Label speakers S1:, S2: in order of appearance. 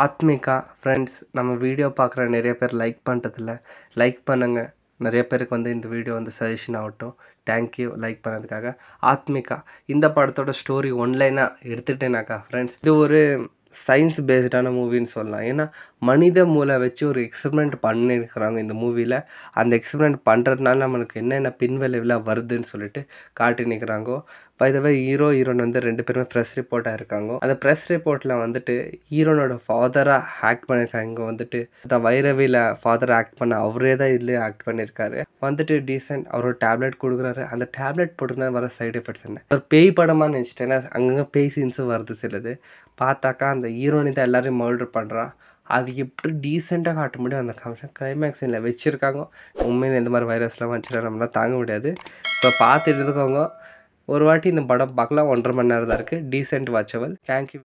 S1: Athmika friends நம்ம video பார்க்குற நிறைய பேர் லைக் பண்ணுறதில்ல. லைக் பண்ணுங்கள். நிறைய பேருக்கு இந்த வீடியோ சஜஷன் ஆகட்டும். தேங்க்யூ லைக் பண்ணதுக்காக. ஆத்மிகா இந்த படத்தோட ஸ்டோரி ஒன்லைனாக எடுத்துகிட்டேனாக்கா ஃப்ரெண்ட்ஸ், இது ஒரு சயின்ஸ் பேஸ்டான மூவின்னு சொல்லலாம். ஏன்னா மனித மூளை வச்சு ஒரு எக்ஸ்பெரிமெண்ட் பண்ணியிருக்கிறாங்க இந்த மூவியில். அந்த எக்ஸ்பெரிமெண்ட் பண்ணுறதுனால நம்மளுக்கு என்னென்ன பின்விளைவுலாம் வருதுன்னு சொல்லிட்டு காட்டி நிற்கிறாங்கோ. பை த வே ஹீரோயின் ரெண்டு பேருமே ப்ரெஸ் ரிப்போர்ட்டாக இருக்காங்க. அந்த ப்ரெஸ் ரிப்போர்ட்டில் ஹீரோனோட ஃபாதராக ஆக்ட் பண்ணியிருக்காங்க. இந்த வைரவியில் ஃபாதராக ஆக்ட் பண்ண அவரே தான் இதுலேயே ஆக்ட் பண்ணியிருக்காரு. டீசென்ட் அவரோட டேப்லெட் கொடுக்குறாரு. அந்த டேப்லெட் போட்டுனா வர சைடு எஃபெக்ட்ஸ் என்ன, ஒரு பேய் படமாக நினச்சிட்டேன்னா அங்கங்கே பேய் சீன்ஸும் வருது சிலது. பார்த்தாக்கா அந்த ஹீரோனி தான் எல்லாரையும் மர்டர் பண்ணுறான். அது எப்படி டீசெண்டாக காட்ட முடியும் அந்த காமிஷன் கிளைமேக்ஸ் சீனில் வச்சுருக்காங்க. உண்மையில் இந்த மாதிரி வைரஸ்லாம் வந்துச்சுன்னா நம்மளால் தாங்க முடியாது. ஸோ பார்த்துட்டு இருக்கவங்க ஒரு வாட்டி இந்த படம் பார்க்கலாம். 1.5 மணி நேரம் தான் இருக்குது. Decent watchable. தேங்க்யூ.